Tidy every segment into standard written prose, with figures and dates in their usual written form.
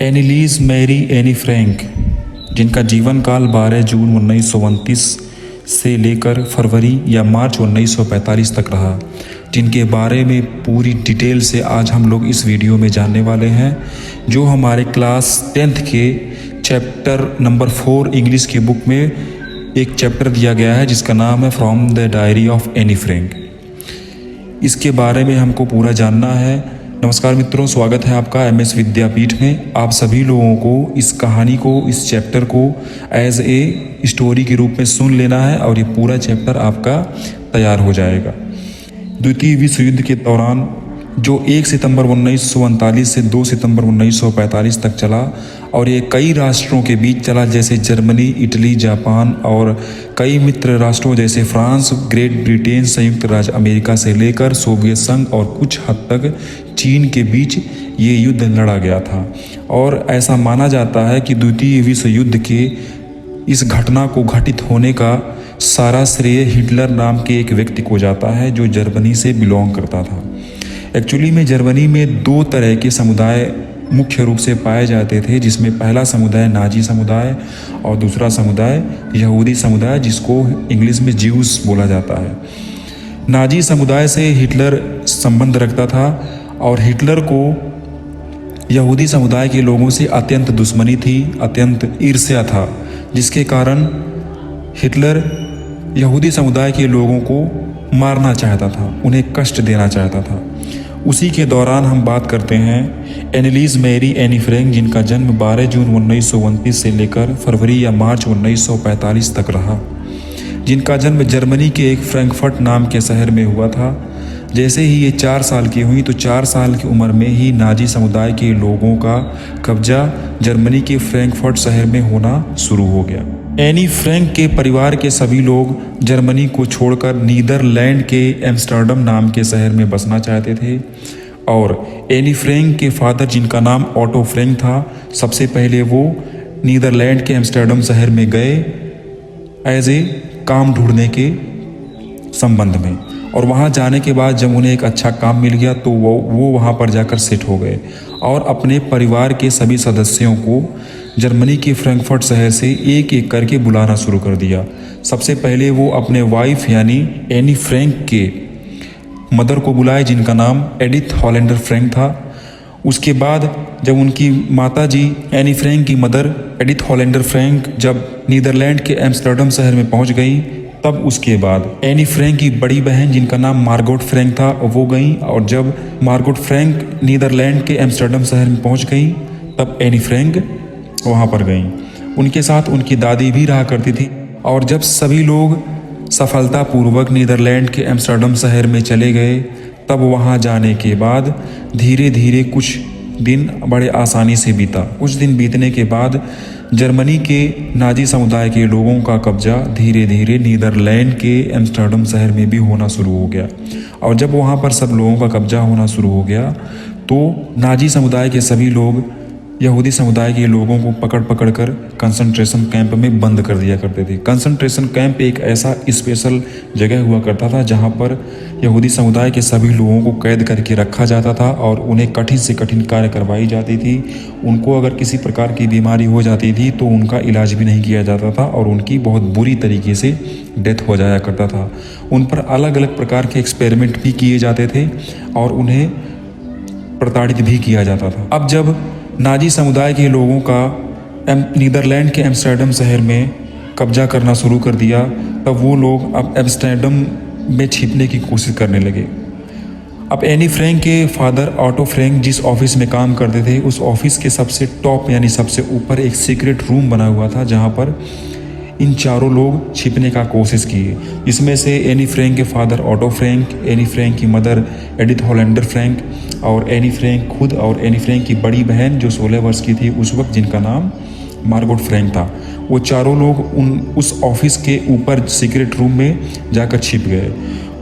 एनीलीज Mary Anne Frank, जिनका जीवन काल 12 जून 1929 से लेकर फरवरी या मार्च 1945 तक रहा, जिनके बारे में पूरी डिटेल से आज हम लोग इस वीडियो में जानने वाले हैं, जो हमारे क्लास 10th के चैप्टर नंबर 4 इंग्लिश की बुक में एक चैप्टर दिया गया है जिसका नाम है from the diary of Anne Frank. इसके बारे में हमको पूरा जानना है। नमस्कार मित्रों, स्वागत है आपका MS विद्यापीठ में। आप सभी लोगों को इस कहानी को, इस चैप्टर को एज ए स्टोरी के रूप में सुन लेना है और ये पूरा चैप्टर आपका तैयार हो जाएगा। द्वितीय विश्व युद्ध के दौरान जो 1 सितंबर 1939 से 2 सितंबर 1945 तक चला और ये कई राष्ट्रों के बीच चला, जैसे जर्मनी, इटली, जापान और कई मित्र राष्ट्रों जैसे फ्रांस, ग्रेट ब्रिटेन, संयुक्त राज्य अमेरिका से लेकर सोवियत संघ और कुछ हद तक चीन के बीच ये युद्ध लड़ा गया था। और ऐसा माना जाता है कि द्वितीय विश्व युद्ध के इस घटना को घटित होने का सारा श्रेय हिटलर नाम के एक व्यक्ति को जाता है जो जर्मनी से बिलोंग करता था। एक्चुअली में जर्मनी में 2 तरह के समुदाय मुख्य रूप से पाए जाते थे, जिसमें पहला समुदाय नाजी समुदाय और दूसरा समुदाय यहूदी समुदाय, जिसको इंग्लिश में ज्यूस बोला जाता है। नाजी समुदाय से हिटलर संबंध रखता था और हिटलर को यहूदी समुदाय के लोगों से अत्यंत दुश्मनी थी, अत्यंत ईर्ष्या था, जिसके कारण हिटलर यहूदी समुदाय के लोगों को मारना चाहता था, उन्हें कष्ट देना चाहता था। उसी के दौरान हम बात करते हैं एनीलीज मैरी एनी फ्रैंक, जिनका जन्म 12 जून 1929 से लेकर फरवरी या मार्च 1945 तक रहा, जिनका जन्म जर्मनी के एक फ्रैंकफर्ट नाम के शहर में हुआ था। जैसे ही ये 4 साल की हुई तो 4 साल की उम्र में ही नाजी समुदाय के लोगों का कब्जा जर्मनी के फ्रैंकफर्ट शहर में होना शुरू हो गया। एनी फ्रैंक के परिवार के सभी लोग जर्मनी को छोड़कर नीदरलैंड के एम्स्टर्डम नाम के शहर में बसना चाहते थे और एनी फ्रैंक के फादर, जिनका नाम ऑटो फ्रैंक था, सबसे पहले वो नीदरलैंड के एम्स्टर्डम शहर में गए एज ए काम ढूंढने के संबंध में, और वहाँ जाने के बाद जब उन्हें एक अच्छा काम मिल गया तो वो वहाँ पर जाकर सेट हो गए और अपने परिवार के सभी सदस्यों को जर्मनी के फ्रैंकफर्ट शहर से एक एक करके बुलाना शुरू कर दिया। सबसे पहले वो अपने वाइफ यानी एनी फ्रैंक के मदर को बुलाए, जिनका नाम एडिथ हॉलैंडर फ्रैंक था। उसके बाद जब उनकी माता जी एनी फ्रैंक की मदर एडिथ हॉलैंडर फ्रैंक जब नीदरलैंड के एम्स्टर्डम शहर में पहुंच गई, तब उसके बाद एनी फ्रैंक की बड़ी बहन, जिनका नाम मार्गोट फ्रैंक था, वो गई। और जब मार्गोट फ्रैंक नीदरलैंड के एम्स्टर्डम शहर में पहुंच गई, तब एनी फ्रैंक वहाँ पर गई। उनके साथ उनकी दादी भी रहा करती थी। और जब सभी लोग सफलतापूर्वक नीदरलैंड के एम्स्टर्डम शहर में चले गए, तब वहाँ जाने के बाद धीरे धीरे कुछ दिन बड़े आसानी से बीता। कुछ दिन बीतने के बाद जर्मनी के नाजी समुदाय के लोगों का कब्जा धीरे धीरे नीदरलैंड के एम्स्टर्डम शहर में भी होना शुरू हो गया। और जब वहाँ पर सब लोगों का कब्जा होना शुरू हो गया तो नाजी समुदाय के सभी लोग यहूदी समुदाय के लोगों को पकड़ पकड़ कर कंसंट्रेशन कैंप में बंद कर दिया करते थे। कंसंट्रेशन कैंप एक ऐसा स्पेशल जगह हुआ करता था जहाँ पर यहूदी समुदाय के सभी लोगों को कैद करके रखा जाता था और उन्हें कठिन से कठिन कार्य करवाई जाती थी। उनको अगर किसी प्रकार की बीमारी हो जाती थी तो उनका इलाज भी नहीं किया जाता था और उनकी बहुत बुरी तरीके से डेथ हो जाया करता था। उन पर अलग अलग प्रकार के एक्सपेरिमेंट भी किए जाते थे और उन्हें प्रताड़ित भी किया जाता था। अब जब नाजी समुदाय के लोगों का नीदरलैंड के एम्स्टर्डम शहर में कब्जा करना शुरू कर दिया, तब वो लोग अब एम्स्टर्डम में छिपने की कोशिश करने लगे। अब एनी फ्रैंक के फादर ऑटो फ्रैंक जिस ऑफिस में काम करते थे, उस ऑफिस के सबसे टॉप यानी सबसे ऊपर एक सीक्रेट रूम बना हुआ था जहाँ पर इन चारों लोग छिपने का कोशिश किए। इसमें से एनी फ्रैंक के father auto Frank, Anne Frank की मदर एडिथ हॉलैंडर फ्रैंक और एनी फ्रैंक खुद और एनी फ्रैंक की बड़ी बहन जो 16 वर्ष की थी उस वक्त, जिनका नाम मार्गोट फ्रैंक था, वो चारों लोग उस ऑफिस के ऊपर सीक्रेट रूम में जाकर छिप गए।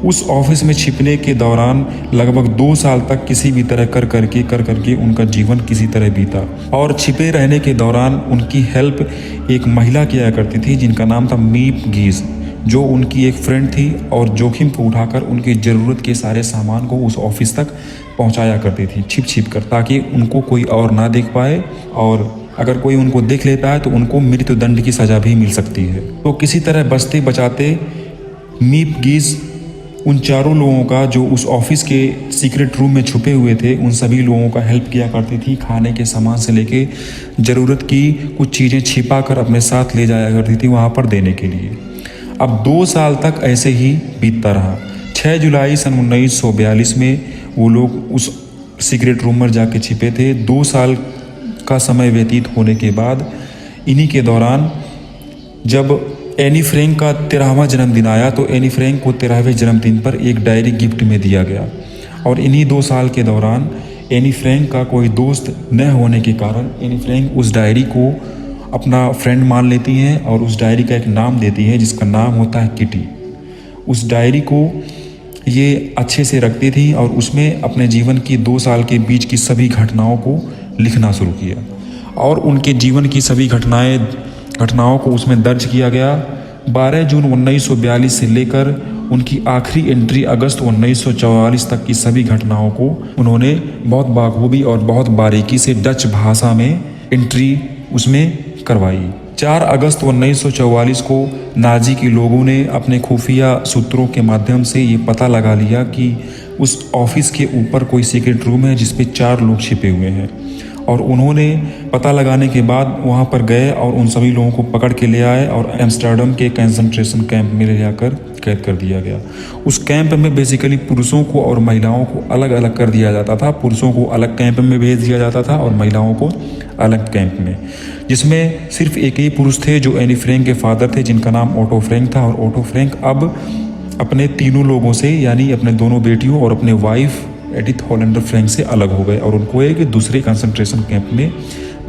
उस ऑफिस में छिपने के दौरान लगभग 2 साल तक किसी भी तरह कर करके उनका जीवन किसी तरह बीता। और छिपे रहने के दौरान उनकी हेल्प एक महिला किया करती थी जिनका नाम था मीप गीज, जो उनकी एक फ्रेंड थी और जोखिम को उठाकर उनकी ज़रूरत के सारे सामान को उस ऑफिस तक पहुंचाया करती थी छिप छिप कर, ताकि उनको कोई और ना देख पाए, और अगर कोई उनको देख लेता है तो उनको मृत्युदंड की सज़ा भी मिल सकती है। तो किसी तरह बचते बचाते मीप गीज उन चारों लोगों का, जो उस ऑफिस के सीक्रेट रूम में छुपे हुए थे, उन सभी लोगों का हेल्प किया करती थी। खाने के सामान से लेके ज़रूरत की कुछ चीज़ें छिपा कर अपने साथ ले जाया करती थी वहाँ पर देने के लिए। अब 2 साल तक ऐसे ही बीतता रहा। 6 जुलाई सन 1942 में वो लोग उस सीक्रेट रूम में जाके छिपे थे। 2 साल का समय व्यतीत होने के बाद इन्हीं के दौरान जब एनी फ्रैंक का 13वां जन्मदिन आया, तो एनी फ्रैंक को 13वें जन्मदिन पर एक डायरी गिफ्ट में दिया गया। और इन्हीं 2 साल के दौरान एनी फ्रैंक का कोई दोस्त न होने के कारण एनी फ्रैंक उस डायरी को अपना फ्रेंड मान लेती हैं और उस डायरी का एक नाम देती है, जिसका नाम होता है किटी। उस डायरी को ये अच्छे से रखती थी और उसमें अपने जीवन की 2 साल के बीच की सभी घटनाओं को लिखना शुरू किया, और उनके जीवन की सभी घटनाओं को उसमें दर्ज किया गया। 12 जून 1942 से लेकर उनकी आखिरी एंट्री अगस्त 1944 तक की सभी घटनाओं को उन्होंने बहुत बाखूबी और बहुत बारीकी से डच भाषा में एंट्री उसमें करवाई। 4 अगस्त 1944 को नाजी के लोगों ने अपने खुफिया सूत्रों के माध्यम से ये पता लगा लिया कि उस ऑफिस के ऊपर कोई सीक्रेट रूम है जिस पे 4 लोग छिपे हुए हैं, और उन्होंने पता लगाने के बाद वहाँ पर गए और उन सभी लोगों को पकड़ के ले आए और एम्स्टर्डम के कंसंट्रेशन कैंप में ले जाकर कैद कर दिया गया। उस कैंप में बेसिकली पुरुषों को और महिलाओं को अलग अलग कर दिया जाता था। पुरुषों को अलग कैंप में भेज दिया जाता था और महिलाओं को अलग कैंप में, जिसमें सिर्फ एक ही पुरुष थे जो एनी फ्रैंक के फादर थे, जिनका नाम ओटो फ्रैंक था। और ओटो फ्रैंक अब अपने तीनों लोगों से, यानी अपने दोनों बेटियों और अपने वाइफ एडिथ हॉलैंडर फ्रैंक से अलग हो गए और उनको एक दूसरे कंसंट्रेशन कैंप में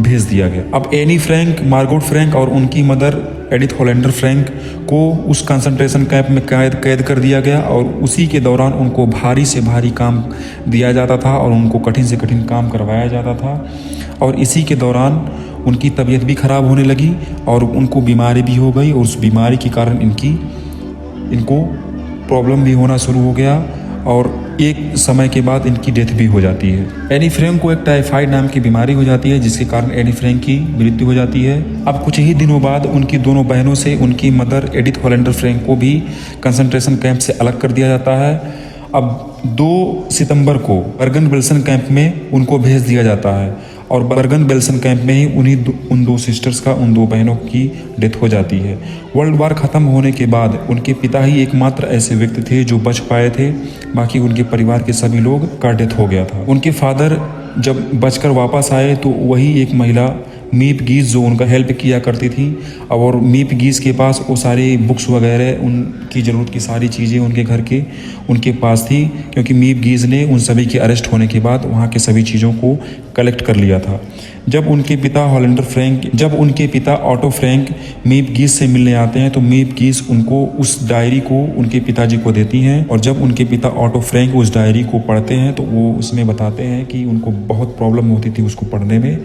भेज दिया गया। अब एनी फ्रैंक, मार्गोट फ्रैंक और उनकी मदर एडिथ हॉलैंडर फ्रैंक को उस कंसंट्रेशन कैंप में कैद कर दिया गया, और उसी के दौरान उनको भारी से भारी काम दिया जाता था और उनको कठिन से कठिन काम करवाया जाता था। और इसी के दौरान उनकी तबीयत भी ख़राब होने लगी और उनको बीमारी भी हो गई, और उस बीमारी के कारण इनको प्रॉब्लम भी होना शुरू हो गया, और एक समय के बाद इनकी डेथ भी हो जाती है। एनी फ्रैंक को एक टाइफाइड नाम की बीमारी हो जाती है, जिसके कारण एनी फ्रैंक की मृत्यु हो जाती है। अब कुछ ही दिनों बाद उनकी दोनों बहनों से उनकी मदर एडिथ हॉलैंडर फ्रैंक को भी कंसंट्रेशन कैंप से अलग कर दिया जाता है। अब 2 सितंबर को बर्गन विल्सन कैंप में उनको भेज दिया जाता है, और बर्गन विल्सन कैंप में ही उन 2 सिस्टर्स का, उन 2 बहनों की डेथ हो जाती है। वर्ल्ड वार ख़त्म होने के बाद उनके पिता ही एकमात्र ऐसे व्यक्ति थे जो बच पाए थे, बाकी उनके परिवार के सभी लोग का डेथ हो गया था। उनके फादर जब बचकर वापस आए तो वही एक महिला मीप गीज जो उनका हेल्प किया करती थी, और मीप गीज के पास वो सारी बुक्स वगैरह, उनकी ज़रूरत की सारी चीज़ें उनके घर के उनके पास थी, क्योंकि मीप गीज ने उन सभी के अरेस्ट होने के बाद वहाँ के सभी चीज़ों को कलेक्ट कर लिया था। जब उनके पिता ऑटो फ्रैंक मीप गीज से मिलने आते हैं तो मीप गीज उनको उस डायरी को उनके पिताजी को देती हैं, और जब उनके पिता ऑटो फ्रैंक उस डायरी को पढ़ते हैं तो वो उसमें बताते हैं कि उनको बहुत प्रॉब्लम होती थी उसको पढ़ने में,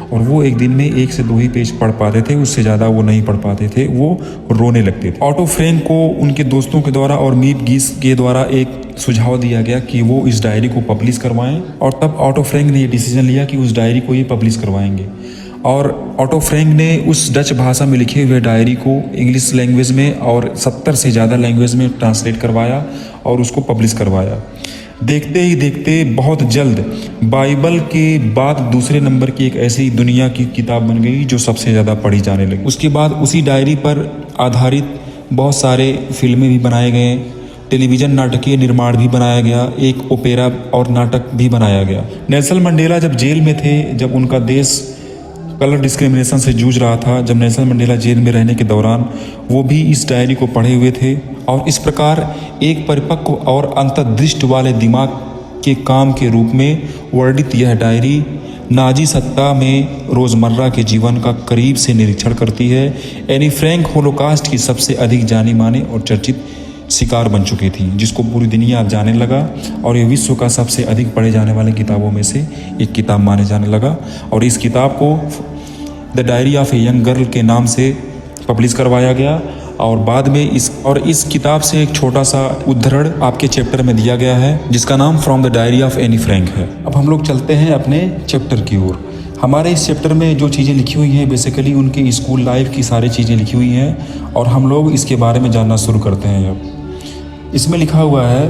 और वो एक दिन में 1 से 2 ही पेज पढ़ पाते थे, उससे ज़्यादा वो नहीं पढ़ पाते थे, वो रोने लगते थे। ऑटो फ्रैंक को उनके दोस्तों के द्वारा और मीप गीज के द्वारा एक सुझाव दिया गया कि वो इस डायरी को पब्लिश करवाएं, और तब ऑटो फ्रैंक ने ये डिसीजन लिया कि उस डायरी को ये पब्लिश करवाएंगे। और ऑटो फ्रैंक ने उस डच भाषा में लिखे हुए डायरी को इंग्लिश लैंग्वेज में और 70 से ज़्यादा लैंग्वेज में ट्रांसलेट करवाया और उसको पब्लिश करवाया। देखते ही देखते बहुत जल्द बाइबल के बाद दूसरे नंबर की एक ऐसी दुनिया की किताब बन गई जो सबसे ज़्यादा पढ़ी जाने लगी। उसके बाद उसी डायरी पर आधारित बहुत सारे फिल्में भी बनाए गए, टेलीविज़न नाटकीय निर्माण भी बनाया गया, एक ओपेरा और नाटक भी बनाया गया। नेल्सन मंडेला जब जेल में थे, जब उनका देश कलर डिस्क्रिमिनेशन से जूझ रहा था, जब नेल्सन मंडेला जेल में रहने के दौरान वो भी इस डायरी को पढ़े हुए थे, और इस प्रकार एक परिपक्व और अंतर्दृष्टि वाले दिमाग के काम के रूप में वर्णित यह डायरी नाजी सत्ता में रोज़मर्रा के जीवन का करीब से निरीक्षण करती है। एनी फ्रैंक होलोकास्ट की सबसे अधिक जानी मानी और चर्चित शिकार बन चुकी थी, जिसको पूरी दुनिया जाने लगा, और ये विश्व का सबसे अधिक पढ़े जाने वाले किताबों में से एक किताब माने जाने लगा। और इस किताब को the diary of a young girl के नाम से पब्लिश करवाया गया, और बाद में इस किताब से एक छोटा सा उद्धरण आपके चैप्टर में दिया गया है जिसका नाम from the diary of Anne Frank है। अब हम लोग चलते हैं अपने चैप्टर की ओर। हमारे इस चैप्टर में जो चीज़ें लिखी हुई हैं बेसिकली उनकी स्कूल लाइफ की सारी चीज़ें लिखी हुई हैं और हम लोग इसके बारे में जानना शुरू करते हैं। अब इसमें लिखा हुआ है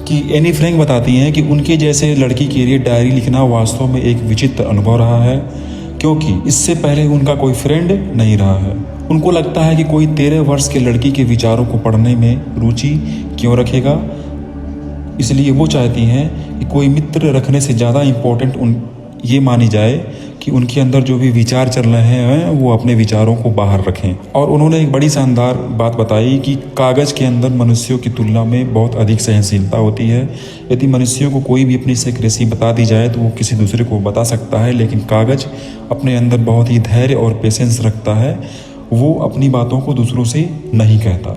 कि एनी फ्रैंक बताती हैं कि उनके जैसे लड़की के लिए डायरी लिखना वास्तव में एक विचित्र अनुभव रहा है, क्योंकि इससे पहले उनका कोई फ्रेंड नहीं रहा है। उनको लगता है कि कोई 13 वर्ष के लड़की के विचारों को पढ़ने में रुचि क्यों रखेगा, इसलिए वो चाहती हैं कि कोई मित्र रखने से ज़्यादा इम्पोर्टेंट ये मानी जाए कि उनके अंदर जो भी विचार चल रहे हैं वो अपने विचारों को बाहर रखें। और उन्होंने एक बड़ी शानदार बात बताई कि कागज़ के अंदर मनुष्यों की तुलना में बहुत अधिक सहनशीलता होती है। यदि मनुष्यों को कोई भी अपनी सीक्रेसी बता दी जाए तो वो किसी दूसरे को बता सकता है, लेकिन कागज़ अपने अंदर बहुत ही धैर्य और पेशेंस रखता है, वो अपनी बातों को दूसरों से नहीं कहता।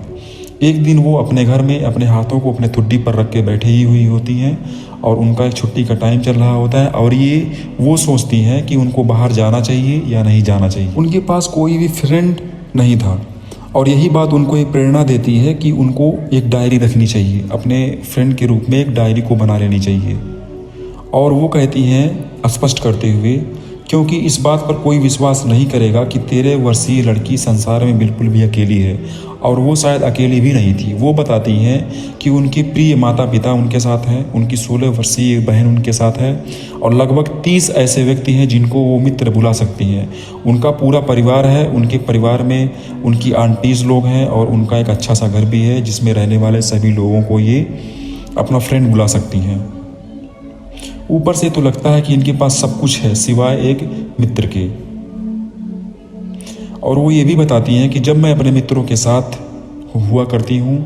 एक दिन वो अपने घर में अपने हाथों को अपने ठुड्डी पर रख के बैठी ही हुई होती हैं और उनका एक छुट्टी का टाइम चल रहा होता है और वो सोचती हैं कि उनको बाहर जाना चाहिए या नहीं जाना चाहिए। उनके पास कोई भी फ्रेंड नहीं था और यही बात उनको एक प्रेरणा देती है कि उनको एक डायरी रखनी चाहिए, अपने फ्रेंड के रूप में एक डायरी को बना लेनी चाहिए। और वो कहती हैं स्पष्ट करते हुए, क्योंकि इस बात पर कोई विश्वास नहीं करेगा कि 13 वर्षीय लड़की संसार में बिल्कुल भी अकेली है, और वो शायद अकेली भी नहीं थी। वो बताती हैं कि उनके प्रिय माता पिता उनके साथ हैं, उनकी 16 वर्षीय बहन उनके साथ है और लगभग 30 ऐसे व्यक्ति हैं जिनको वो मित्र बुला सकती हैं। उनका पूरा परिवार है, उनके परिवार में उनकी आंटीज़ लोग हैं और उनका एक अच्छा सा घर भी है जिसमें रहने वाले सभी लोगों को ये अपना फ्रेंड बुला सकती हैं। ऊपर से तो लगता है कि इनके पास सब कुछ है सिवाय एक मित्र के। और वो ये भी बताती हैं कि जब मैं अपने मित्रों के साथ हुआ करती हूँ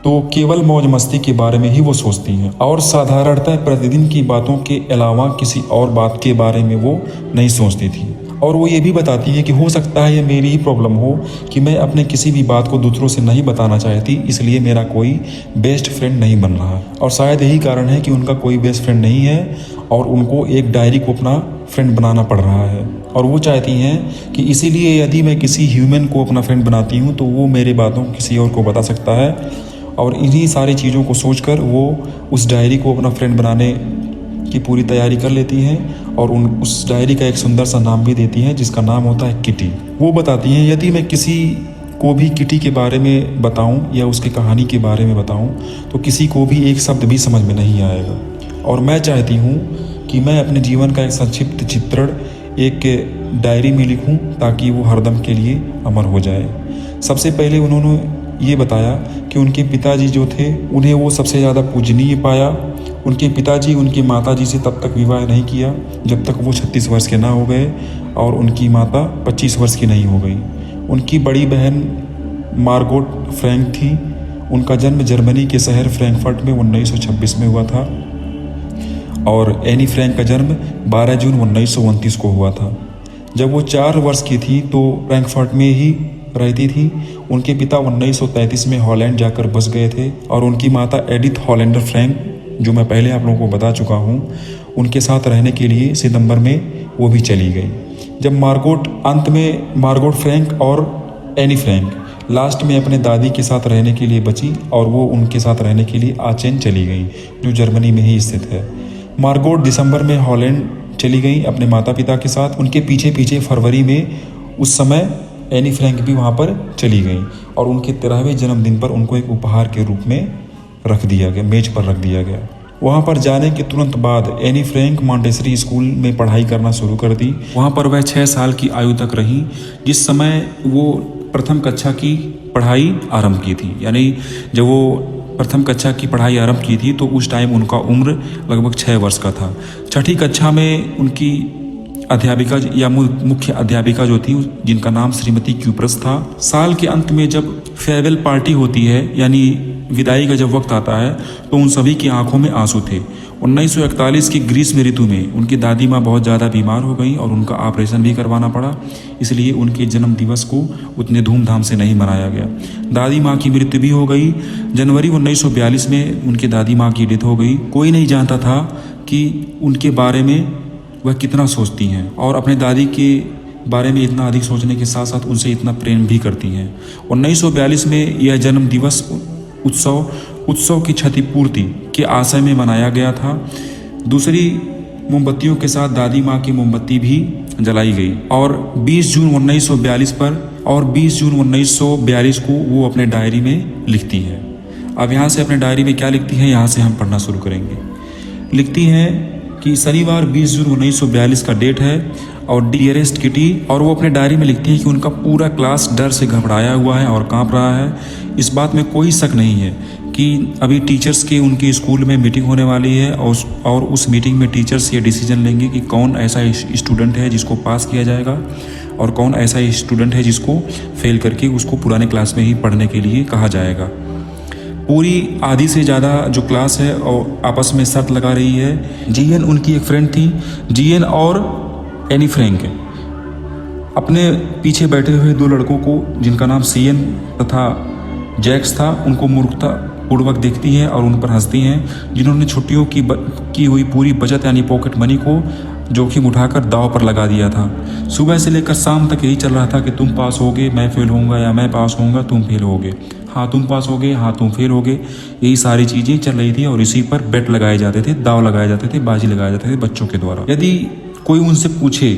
तो केवल मौज मस्ती के बारे में ही वो सोचती हैं और साधारणतः प्रतिदिन की बातों के अलावा किसी और बात के बारे में वो नहीं सोचती थी। और वो ये भी बताती है कि हो सकता है ये मेरी ही प्रॉब्लम हो कि मैं अपने किसी भी बात को दूसरों से नहीं बताना चाहती, इसलिए मेरा कोई बेस्ट फ्रेंड नहीं बन रहा। और शायद यही कारण है कि उनका कोई बेस्ट फ्रेंड नहीं है और उनको एक डायरी को अपना फ्रेंड बनाना पड़ रहा है। और वो चाहती हैं कि इसीलिए यदि मैं किसी ह्यूमन को अपना फ्रेंड बनाती हूँ तो वो मेरे बातों को किसी और को बता सकता है। और इन्हीं सारी चीज़ों को सोचकर वो उस डायरी को अपना फ्रेंड बनाने की पूरी तैयारी कर लेती हैं और उस डायरी का एक सुंदर सा नाम भी देती हैं जिसका नाम होता है किटी। वो बताती हैं यदि मैं किसी को भी किटी के बारे में बताऊं या उसकी कहानी के बारे में बताऊं तो किसी को भी एक शब्द भी समझ में नहीं आएगा। और मैं चाहती हूं कि मैं अपने जीवन का एक संक्षिप्त चित्रण एक डायरी में लिखूं ताकि वो हरदम के लिए अमर हो जाए। सबसे पहले उन्होंने ये बताया कि उनके पिताजी जो थे उन्हें वो सबसे ज़्यादा पूजनीय पाया। उनके पिताजी उनकी माताजी से तब तक विवाह नहीं किया जब तक वो 36 वर्ष के ना हो गए और उनकी माता 25 वर्ष की नहीं हो गई। उनकी बड़ी बहन मार्गोट फ्रैंक थी। उनका जन्म जर्मनी के शहर फ्रैंकफर्ट में 1926 में हुआ था और एनी फ्रैंक का जन्म 12 जून 1929 को हुआ था। जब वो 4 वर्ष की थी तो फ्रैंकफर्ट में ही रहती थी। उनके पिता 1933 में हॉलैंड जाकर बस गए थे और उनकी माता एडिथ हॉलैंडर फ्रैंक, जो मैं पहले आप लोगों को बता चुका हूँ, उनके साथ रहने के लिए सितंबर में वो भी चली गई। जब मार्गोट फ्रैंक और एनी फ्रैंक लास्ट में अपने दादी के साथ रहने के लिए बची और वो उनके साथ रहने के लिए आचेन चली गई जो जर्मनी में ही स्थित है। मार्गोट दिसंबर में हॉलैंड चली गई अपने माता पिता के साथ। उनके पीछे पीछे फरवरी में उस समय एनी फ्रैंक भी वहाँ पर चली गई और उनके 13वें जन्मदिन पर उनको एक उपहार के रूप में रख दिया गया, मेज पर रख दिया गया। वहाँ पर जाने के तुरंत बाद एनी फ्रैंक मॉन्टेसरी स्कूल में पढ़ाई करना शुरू कर दी। वहाँ पर वह 6 साल की आयु तक रही, जिस समय वो प्रथम कक्षा की पढ़ाई आरंभ की थी। यानी जब वो प्रथम कक्षा की पढ़ाई आरंभ की थी तो उस टाइम उनका उम्र लगभग 6 वर्ष का था। छठी कक्षा में उनकी अध्यापिका या मुख्य अध्यापिका जो थी जिनका नाम श्रीमती क्यूप्रस था। साल के अंत में जब फेयरवेल पार्टी होती है यानी विदाई का जब वक्त आता है तो उन सभी की आंखों में आंसू थे। 1941 की ग्रीष्म ऋतु में उनकी दादी माँ बहुत ज़्यादा बीमार हो गई और उनका ऑपरेशन भी करवाना पड़ा, इसलिए उनके जन्म दिवस को उतने धूमधाम से नहीं मनाया गया। दादी माँ की मृत्यु भी हो गई। जनवरी 1942 में उनकी दादी माँ की डेथ हो गई। कोई नहीं जानता था कि उनके बारे में वह कितना सोचती हैं और अपने दादी के बारे में इतना अधिक सोचने के साथ साथ उनसे इतना प्रेम भी करती हैं। 1942 में यह जन्म दिवस उत्सव की क्षतिपूर्ति के आशय में मनाया गया था। दूसरी मोमबत्तियों के साथ दादी माँ की मोमबत्ती भी जलाई गई और 20 जून 1942 को वो अपने डायरी में लिखती है। अब यहाँ से अपने डायरी में क्या लिखती है, यहाँ से हम पढ़ना शुरू करेंगे। लिखती हैं कि शनिवार 20 जून 1942 का डेट है और डियरेस्ट किटी, और वो अपने डायरी में लिखती है कि उनका पूरा क्लास डर से घबराया हुआ है और कांप रहा है। इस बात में कोई शक नहीं है कि अभी टीचर्स की उनके स्कूल में मीटिंग होने वाली है और उस मीटिंग में टीचर्स ये डिसीजन लेंगे कि कौन ऐसा स्टूडेंट है जिसको पास किया जाएगा और कौन ऐसा स्टूडेंट है जिसको फेल करके उसको पुराने क्लास में ही पढ़ने के लिए कहा जाएगा। पूरी आधी से ज़्यादा जो क्लास है और आपस में शर्त लगा रही है। जीएन उनकी एक फ्रेंड थी, जीएन और एनी फ्रैंक। अपने पीछे बैठे हुए दो लड़कों को जिनका नाम सीएन तथा जैक्स था, उनको मूर्खता पूर्वक देखती है और उन पर हंसती हैं, जिन्होंने छुट्टियों की हुई पूरी बचत यानी पॉकेट मनी को जोखिम उठाकर दाव पर लगा दिया था। सुबह से लेकर शाम तक यही चल रहा था कि तुम पास होगे मैं फेल होऊंगा, या मैं पास होऊंगा तुम फेल होगे, हाँ तुम पास होगे हाँ तुम फेल होगे। यही सारी चीज़ें चल रही थी और इसी पर बेट लगाए जाते थे, दाव लगाए जाते थे, बाजी लगाए जाते थे बच्चों के द्वारा। यदि कोई उनसे पूछे,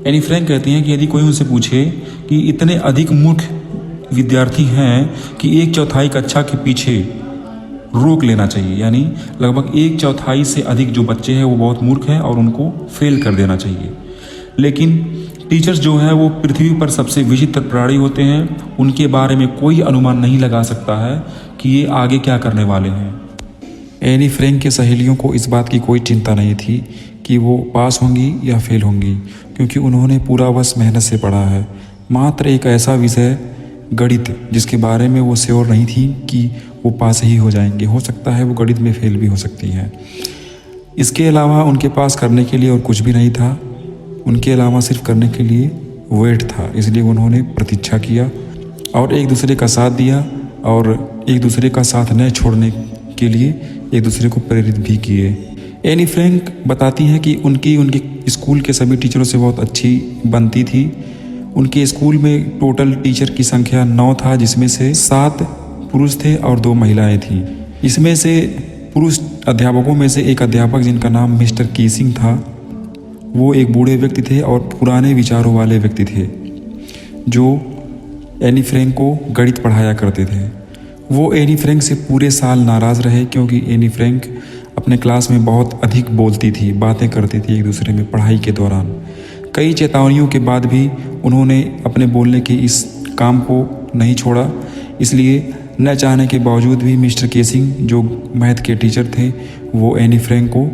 एनी फ्रैंक कहती हैं कि यदि कोई उनसे पूछे कि इतने अधिक मूर्ख विद्यार्थी हैं कि 1/4 कक्षा के पीछे रोक लेना चाहिए, यानी लगभग 1/4 से अधिक जो बच्चे हैं वो बहुत मूर्ख हैं और उनको फेल कर देना चाहिए। लेकिन टीचर्स जो है वो पृथ्वी पर सबसे विचित्र प्राणी होते हैं, उनके बारे में कोई अनुमान नहीं लगा सकता है कि ये आगे क्या करने वाले हैं। एनी फ्रैंक के सहेलियों को इस बात की कोई चिंता नहीं थी कि वो पास होंगी या फेल होंगी, क्योंकि उन्होंने पूरा वर्ष मेहनत से पढ़ा है। मात्र एक ऐसा विषय गणित जिसके बारे में वो श्योर नहीं थी कि वो पास ही हो जाएंगे, हो सकता है वो गणित में फेल भी हो सकती हैं। इसके अलावा उनके पास करने के लिए और कुछ भी नहीं था, उनके अलावा सिर्फ करने के लिए वेट था। इसलिए उन्होंने प्रतीक्षा किया और एक दूसरे का साथ दिया और एक दूसरे का साथ न छोड़ने के लिए एक दूसरे को प्रेरित भी किए। एनी फ्रैंक बताती हैं कि उनकी स्कूल के सभी टीचरों से बहुत अच्छी बनती थी। उनके स्कूल में टोटल टीचर की संख्या 9 था, जिसमें से 7 पुरुष थे और 2 महिलाएं थीं। इसमें से पुरुष अध्यापकों में से एक अध्यापक जिनका नाम मिस्टर कीसिंग था, वो एक बूढ़े व्यक्ति थे और पुराने विचारों वाले व्यक्ति थे जो एनी फ्रैंक को गणित पढ़ाया करते थे। वो एनी फ्रैंक से पूरे साल नाराज़ रहे क्योंकि एनी फ्रैंक अपने क्लास में बहुत अधिक बोलती थी, बातें करती थी एक दूसरे में पढ़ाई के दौरान। कई चेतावनियों के बाद भी उन्होंने अपने बोलने के इस काम को नहीं छोड़ा। इसलिए न चाहने के बावजूद भी मिस्टर केसिंग जो मैथ के टीचर थे वो एनी फ्रैंक को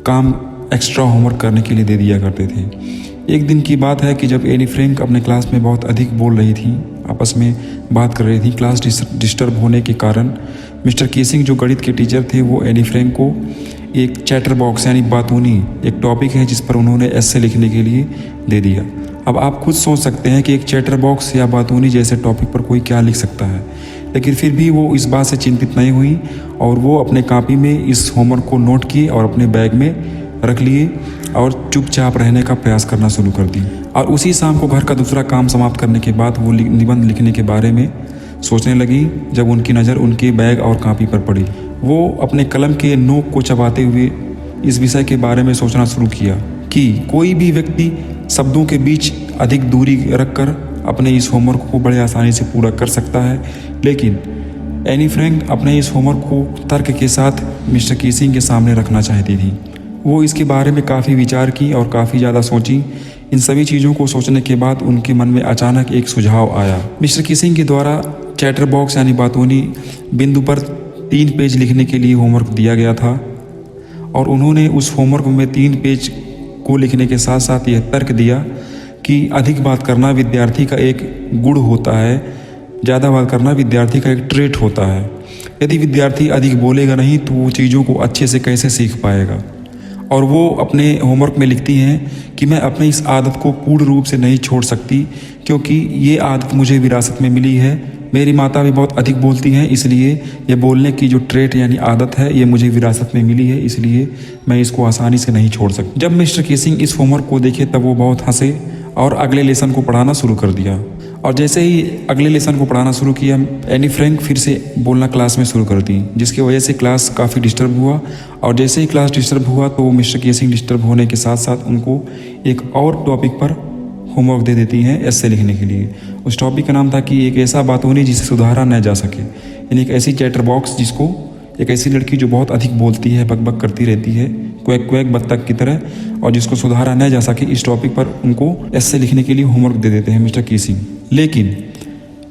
काम एक्स्ट्रा होमवर्क करने के लिए दे दिया करते थे। एक दिन की बात है कि जब एनी फ्रैंक अपने क्लास में बहुत अधिक बोल रही थी, आपस में बात कर रही थी, क्लास डिस्टर्ब होने के कारण मिस्टर केसिंग जो गणित के टीचर थे वो एनी फ्रैंक को एक चैटर बॉक्स यानी बातूनी, एक टॉपिक है जिस पर उन्होंने एस्से लिखने के लिए दे दिया। अब आप खुद सोच सकते हैं कि एक चैटर बॉक्स या बातूनी जैसे टॉपिक पर कोई क्या लिख सकता है, लेकिन फिर भी वो इस बात से चिंतित नहीं हुई और वो अपने कॉपी में इस होमवर्क को नोट किए और अपने बैग में रख लिए और चुपचाप रहने का प्रयास करना शुरू कर दी। और उसी शाम को घर का दूसरा काम समाप्त करने के बाद वो निबंध लिखने के बारे में सोचने लगी जब उनकी नज़र उनके बैग और कॉपी पर पड़ी। वो अपने कलम के नोक को चबाते हुए इस विषय के बारे में सोचना शुरू किया कि कोई भी व्यक्ति शब्दों के बीच अधिक दूरी रखकर अपने इस होमवर्क को बड़े आसानी से पूरा कर सकता है। लेकिन एनी फ्रैंक अपने इस होमवर्क को तर्क के साथ मिस्टर कीसिंग के सामने रखना चाहती थी। वो इसके बारे में काफ़ी विचार की और काफ़ी ज़्यादा सोची। इन सभी चीज़ों को सोचने के बाद उनके मन में अचानक एक सुझाव आया। मिस्टर कीसिंग के द्वारा चैटर बॉक्स यानी बातूनी बिंदु पर 3 पेज लिखने के लिए होमवर्क दिया गया था और उन्होंने उस होमवर्क में 3 पेज को लिखने के साथ साथ यह तर्क दिया कि अधिक बात करना विद्यार्थी का एक गुण होता है, ज़्यादा बात करना विद्यार्थी का एक ट्रेट होता है। यदि विद्यार्थी अधिक बोलेगा नहीं तो वो चीज़ों को अच्छे से कैसे सीख पाएगा। और वो अपने होमवर्क में लिखती हैं कि मैं अपनी इस आदत को पूर्ण रूप से नहीं छोड़ सकती क्योंकि ये आदत मुझे विरासत में मिली है। मेरी माता भी बहुत अधिक बोलती हैं, इसलिए ये बोलने की जो ट्रेट यानी आदत है ये मुझे विरासत में मिली है, इसलिए मैं इसको आसानी से नहीं छोड़ सकती। जब मिस्टर कीसिंग इस होमवर्क को देखे तब वो बहुत हंसे और अगले लेसन को पढ़ाना शुरू कर दिया। और जैसे ही अगले लेसन को पढ़ाना शुरू किया, एनी फ्रैंक फिर से बोलना क्लास में शुरू कर दी, जिसकी वजह से क्लास काफ़ी डिस्टर्ब हुआ। और जैसे ही क्लास डिस्टर्ब हुआ तो मिस्टर केसिंग डिस्टर्ब होने के साथ साथ उनको एक और टॉपिक पर होमवर्क दे देती हैं एस्से लिखने के लिए। उस टॉपिक का नाम था कि एक ऐसा बातूनी जिसे सुधारा न जा सके, यानी एक ऐसी चैटर बॉक्स जिसको एक ऐसी लड़की जो बहुत अधिक बोलती है, बकबक करती रहती है क्वैक क्वैक बत्तख की तरह, और जिसको सुधारा न जा सके, इस टॉपिक पर उनको एस्से लिखने के लिए होमवर्क दे देते हैं मिस्टर केसिंग। लेकिन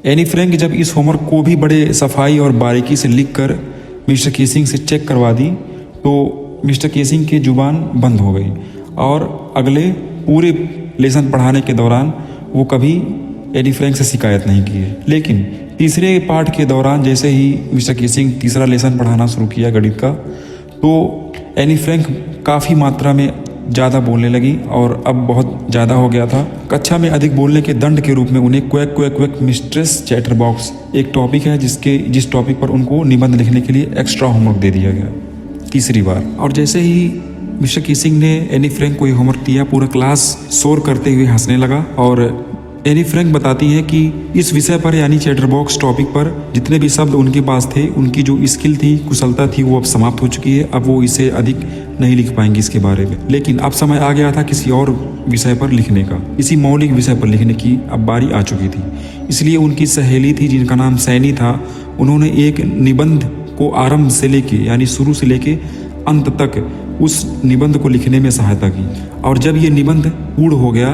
एनी फ्रैंक जब इस होमवर्क को भी बड़े सफाई और बारीकी से लिख कर मिस्टर केसिंग से चेक करवा दी तो मिस्टर केसिंग की जुबान बंद हो गई और अगले पूरे लेसन पढ़ाने के दौरान वो कभी एनी फ्रैंक से शिकायत नहीं किए। लेकिन तीसरे पार्ट के दौरान जैसे ही मिस्टर केसिंग तीसरा लेसन पढ़ाना शुरू किया गणित का, तो एनी फ्रैंक काफ़ी मात्रा में ज़्यादा बोलने लगी और अब बहुत ज़्यादा हो गया था। कक्षा में अधिक बोलने के दंड के रूप में उन्हें quack quack quack mistress chatter box एक टॉपिक है जिस टॉपिक पर उनको निबंध लिखने के लिए एक्स्ट्रा होमवर्क दे दिया गया तीसरी बार। और जैसे ही मिस्टर केसिंग ने एनी फ्रैंक को ये होमवर्क दिया, पूरा क्लास शोर करते हुए हंसने लगा। और एनी फ्रैंक बताती है कि इस विषय पर यानी चैटर बॉक्स टॉपिक पर जितने भी शब्द उनके पास थे, उनकी जो स्किल थी, कुशलता थी, वो अब समाप्त हो चुकी है। अब वो इसे अधिक नहीं लिख पाएंगी इसके बारे में। लेकिन अब समय आ गया था किसी और विषय पर लिखने का, इसी मौलिक विषय पर लिखने की अब बारी आ चुकी थी। इसलिए उनकी सहेली थी जिनका नाम सैनी था, उन्होंने एक निबंध को आरंभ से लेके यानी शुरू से लेके अंत तक उस निबंध को लिखने में सहायता की। और जब ये निबंध पूर्ण हो गया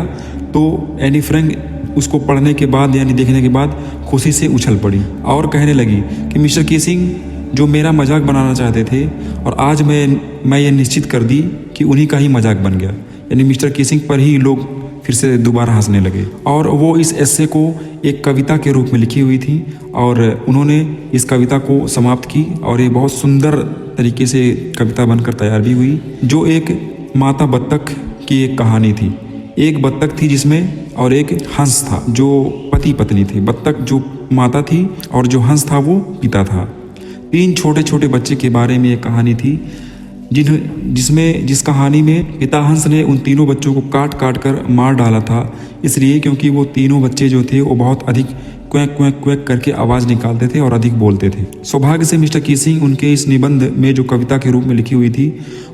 तो एनी फ्रैंक उसको पढ़ने के बाद यानी देखने के बाद खुशी से उछल पड़ी और कहने लगी कि मिस्टर केसिंग जो मेरा मजाक बनाना चाहते थे, और आज मैं ये निश्चित कर दी कि उन्हीं का ही मजाक बन गया। यानी मिस्टर केसिंग पर ही लोग फिर से दोबारा हंसने लगे। और वो इस एस्से को एक कविता के रूप में लिखी हुई थी और उन्होंने इस कविता को समाप्त की और ये बहुत सुंदर तरीके से कविता बनकर तैयार भी हुई, जो एक माता बत्तख की एक कहानी थी। एक बत्तख थी जिसमें और एक हंस था जो पति पत्नी थे। बत्तख जो माता थी और जो हंस था वो पिता था। 3 छोटे छोटे बच्चे के बारे में एक कहानी थी जिस कहानी में पिता हंस ने उन तीनों बच्चों को काट काट कर मार डाला था, इसलिए क्योंकि वो तीनों बच्चे जो थे वो बहुत अधिक क्वैक क्वैक क्वैक करके आवाज़ निकालते थे और अधिक बोलते थे। सौभाग्य से मिस्टर केसिंग उनके इस निबंध में जो कविता के रूप में लिखी हुई थी,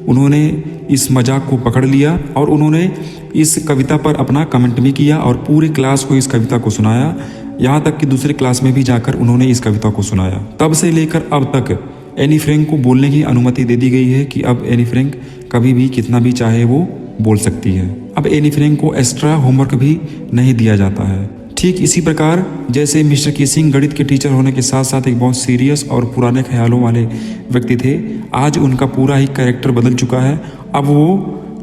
उन्होंने इस मजाक को पकड़ लिया और उन्होंने इस कविता पर अपना कमेंट भी किया और पूरी क्लास को इस कविता को सुनाया। यहाँ तक कि दूसरे क्लास में भी जाकर उन्होंने इस कविता को सुनाया। तब से लेकर अब तक एनी फ्रैंक को बोलने की अनुमति दे दी गई है कि अब एनी फ्रैंक कभी भी कितना भी चाहे वो बोल सकती है। अब एनी फ्रैंक को एक्स्ट्रा होमवर्क भी नहीं दिया जाता है। ठीक इसी प्रकार जैसे मिस्टर केसिंग गणित के टीचर होने के साथ साथ एक बहुत सीरियस और पुराने ख्यालों वाले व्यक्ति थे, आज उनका पूरा ही कैरेक्टर बदल चुका है। अब वो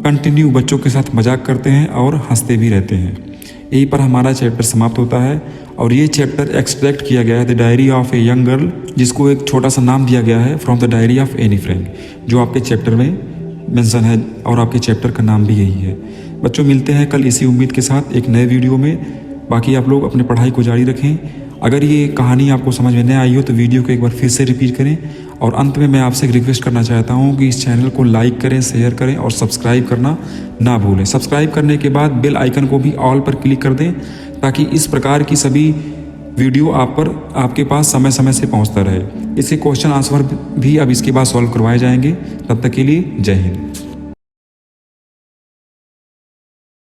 कंटिन्यू बच्चों के साथ मजाक करते हैं और हंसते भी रहते हैं। यहीं पर हमारा चैप्टर समाप्त होता है और ये चैप्टर एक्सट्रैक्ट किया गया है the diary of a young girl, जिसको एक छोटा सा नाम दिया गया है from the diary of Anne Frank, जो आपके चैप्टर में मेंशन है और आपके चैप्टर का नाम भी यही है। बच्चों, मिलते हैं कल इसी उम्मीद के साथ एक नए वीडियो में। बाकी आप लोग अपनी पढ़ाई को जारी रखें। अगर ये कहानी आपको समझ में नहीं आई हो तो वीडियो को एक बार फिर से रिपीट करें। और अंत में मैं आपसे एक रिक्वेस्ट करना चाहता हूँ कि इस चैनल को लाइक करें, शेयर करें और सब्सक्राइब करना ना भूलें। सब्सक्राइब करने के बाद बेल आइकन को भी ऑल पर क्लिक कर दें ताकि इस प्रकार की सभी वीडियो आपके पास समय समय से पहुँचता रहे। इसके क्वेश्चन आंसर भी अब इसके बाद सॉल्व करवाए जाएंगे। तब तक के लिए जय हिंद।